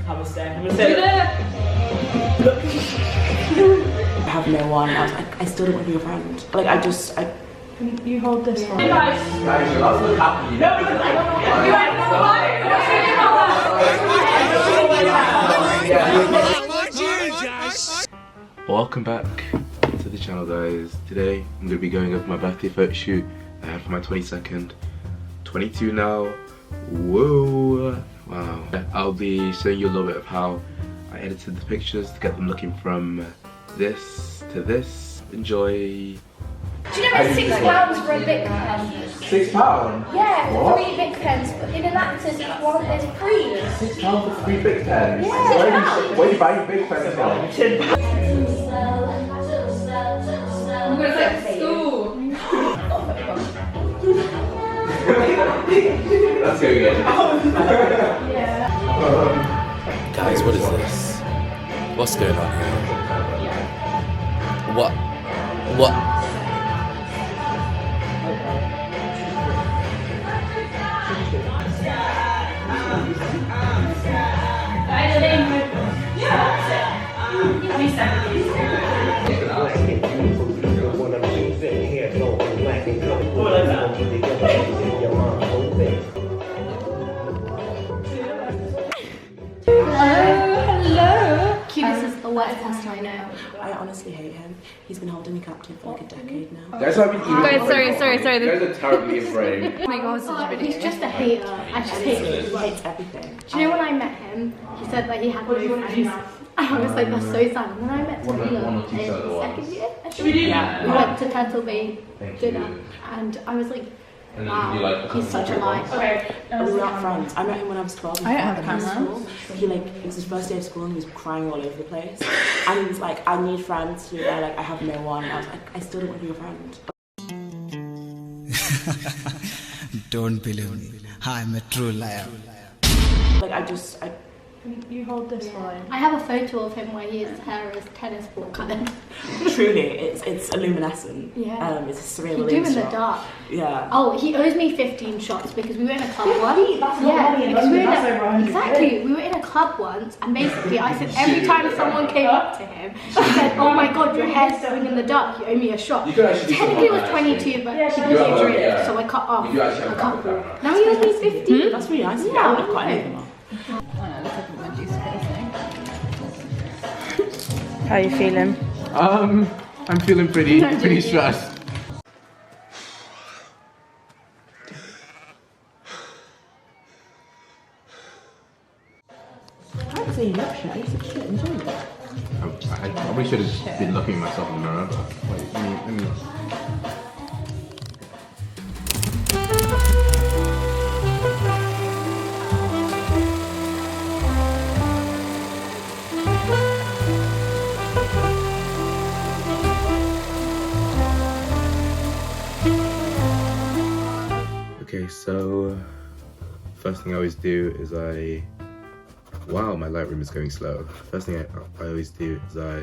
Namaste. Namaste. Look. I have no one. I was like, I still don't want to be your friend. Like, You hold this one. Hey guys. Welcome back to the channel, guys. Today I'm going to be going over my birthday photo shoot I had for my 22nd. 22 now. Whoa. Wow. I'll be showing you a little bit of how I edited the pictures to get them looking from this to this. Enjoy. Do you know it's £6 for a Bic pen? £6? Yeah, for What? 3 Bic pens, but in an actor's one there's free. £6 for 3 Bic pens? Yeah. Where are you buying Bic pens from? I'm going to say school. That's going good. Yeah. Guys, what is this? What's going on here? What? This is the worst person I know. I honestly hate him. He's been holding me captive for like a decade now. Guys, I've been Guys, sorry. You guys are terribly afraid. Oh my god, such a video. He's just a hater. I just hate him. He hates everything. Do you know when I met him, he said that he had no friends. And I was like, that's so sad. And then I met Taylor in second year, I think. Yeah. We went to Turtle Bay dinner. And I was like, wow, he's such a liar. We were not friends. I met him when I was 12. I don't have a in camera. school. It was his first day of school and he was crying all over the place. And he was like, I need friends to be there. Like, I have no one. I was like, I still don't want to be your friend. Don't believe me. I'm a true liar. Like, You hold this one. I have a photo of him where his hair is tennis ball coloured. truly, it's illuminescent. Yeah. It's a surreal You do in the shot. dark. Yeah. Oh, he owes me 15 shots because we were in a club once. That's not money, because we were in that's a, over 100 exactly. We were in a club once, and basically I said every time someone came up to him, he said, "Oh my God, your hair's going in the dark. You owe me a shot." You could actually do Technically, it was something like 22, but Yeah, he you was have a a- drink, yeah. so I cut off You actually a have couple. a- Now he owes me 15. That's really nice. Yeah, I would have cut any of them off. How are you feeling? I'm feeling pretty stressed. I'd say you look shit. You should shit. Enjoy it. I probably should have been looking at myself in the mirror. Wait, let me. Okay, so first thing I always do is wow, my Lightroom is going slow. First thing I always do is I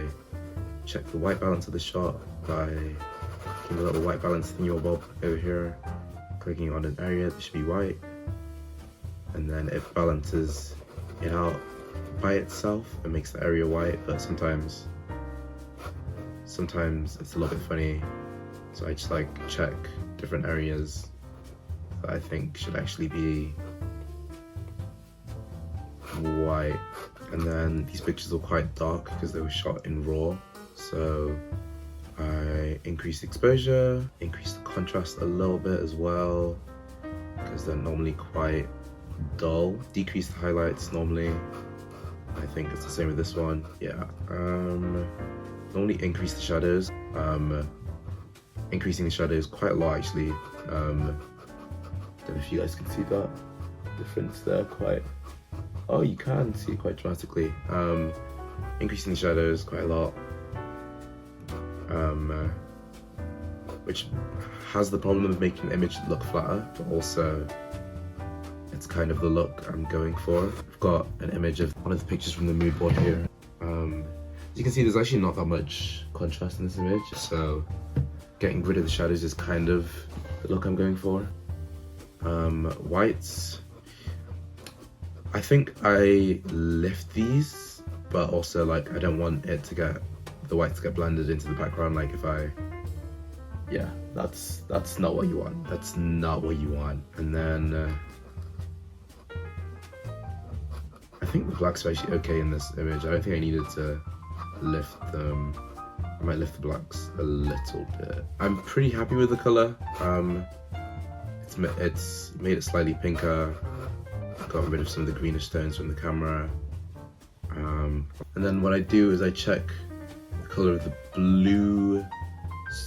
check the white balance of the shot by clicking the little white balance thingamabob over here, clicking on an area that should be white, and then it balances it out by itself and makes the area white, but sometimes it's a little bit funny, so I just like check different areas that I think should actually be white. And then these pictures are quite dark because they were shot in RAW, so I increased exposure, increased the contrast a little bit as well because they're normally quite dull, decreased the highlights normally. I think it's the same with this one. Yeah, normally increase the shadows. Increasing the shadows quite a lot actually. Don't know if you guys can see that difference there quite. Oh, you can see it quite dramatically. Increasing the shadows quite a lot, which has the problem of making the image look flatter, but also it's kind of the look I'm going for. I've got an image of one of the pictures from the mood board here. As you can see, there's actually not that much contrast in this image, so getting rid of the shadows is kind of the look I'm going for. Whites, I think I lift these, but also like I don't want it to get the white to get blended into the background. Like if I, yeah, that's not what you want. That's not what you want. And then I think the blacks are actually okay in this image. I don't think I needed to lift them. I might lift the blacks a little bit. I'm pretty happy with the color. It's made it slightly pinker. Got rid of some of the greenish tones from the camera. And then what I do is I check the color of the blue.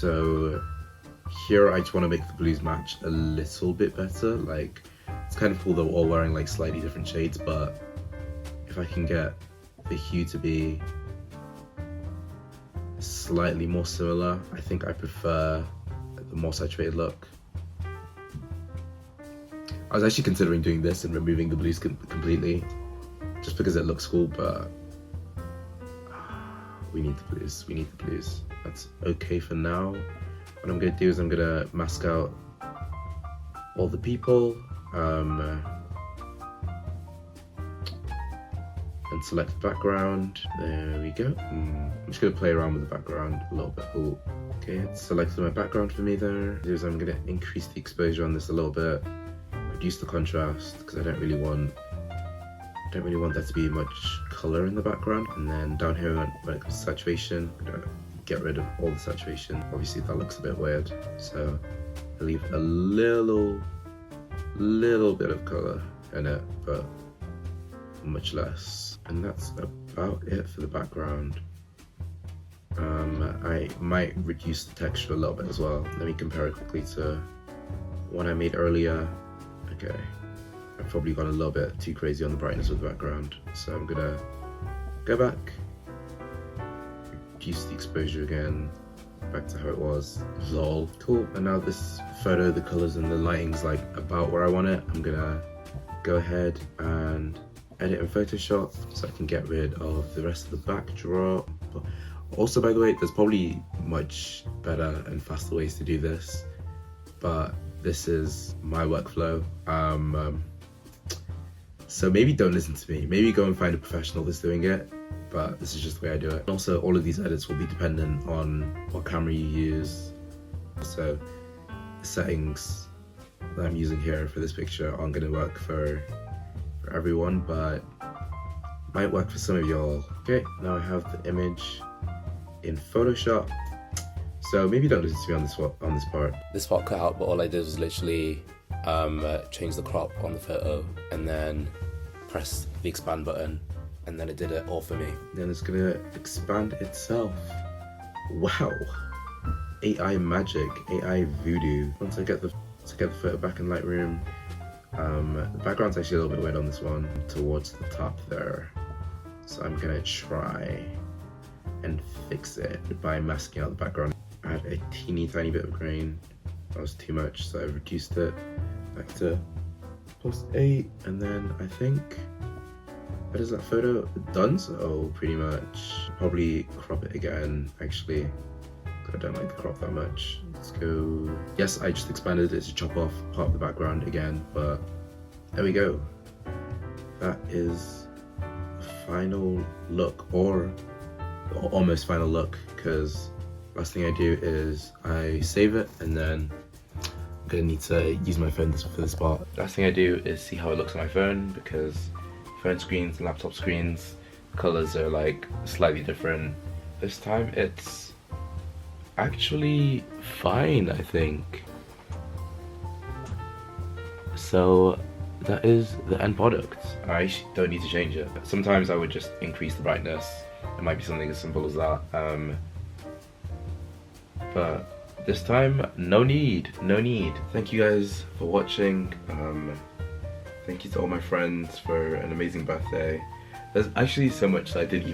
So here I just want to make the blues match a little bit better. Like it's kind of cool that we're all wearing like slightly different shades, but if I can get the hue to be slightly more similar, I think I prefer the more saturated look. I was actually considering doing this and removing the blues completely, just because it looks cool, but we need the blues, we need the blues. That's okay for now. What I'm gonna do is I'm gonna mask out all the people, and select the background. There we go. I'm just gonna play around with the background a little bit. Ooh. Okay, it's selected my background for me there. I'm gonna increase the exposure on this a little bit, reduce the contrast, because I don't really want there to be much color in the background. And then down here when it comes to saturation, I'm gonna get rid of all the saturation. Obviously that looks a bit weird, so I leave a little bit of color in it, but much less. And that's about it for the background. I might reduce the texture a little bit as well. Let me compare it quickly to one I made earlier. Okay, I've probably gone a little bit too crazy on the brightness of the background, so I'm gonna go back, reduce the exposure again, back to how it was. Lol. Cool. And now this photo, the colors and the lighting's like about where I want it. I'm gonna go ahead and edit in Photoshop so I can get rid of the rest of the backdrop. Also, by the way, there's probably much better and faster ways to do this, but this is my workflow. So maybe don't listen to me. Maybe go and find a professional that's doing it, but this is just the way I do it. Also, all of these edits will be dependent on what camera you use. So the settings that I'm using here for this picture aren't gonna work for everyone, but might work for some of y'all. Okay, now I have the image in Photoshop. So maybe don't listen to me on this part. This part cut out, but all I did was literally change the crop on the photo and then press the expand button, and then it did it all for me. Then it's gonna expand itself. Wow, AI magic, AI voodoo. Once I get the photo back in Lightroom, the background's actually a little bit weird on this one, towards the top there. So I'm gonna try and fix it by masking out the background. Add a teeny tiny bit of grain. That was too much, so I reduced it back to +8, and then I think that is that photo done. So pretty much probably crop it again actually. I don't like the crop that much. Let's go. Yes, I just expanded it to chop off part of the background again, but there we go. That is the final look, or almost final look, because last thing I do is I save it, and then I'm gonna need to use my phone for this part. Last thing I do is see how it looks on my phone, because phone screens and laptop screens, colors are like slightly different. This time it's actually fine, I think. So that is the end product. I don't need to change it. Sometimes I would just increase the brightness. It might be something as simple as that. But this time, no need. Thank you guys for watching. Thank you to all my friends for an amazing birthday. There's actually so much that I didn't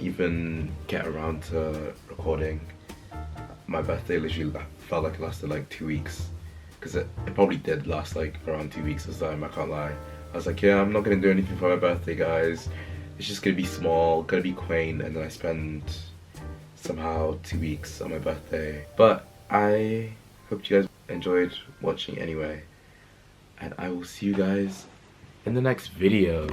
even get around to recording. My birthday literally felt like it lasted like 2 weeks, because it probably did last like around 2 weeks this time, I can't lie. I was like, yeah, I'm not gonna do anything for my birthday, guys. It's just gonna be small, gonna be quaint, and then I spend somehow 2 weeks on my birthday. But I hope you guys enjoyed watching anyway, and I will see you guys in the next video.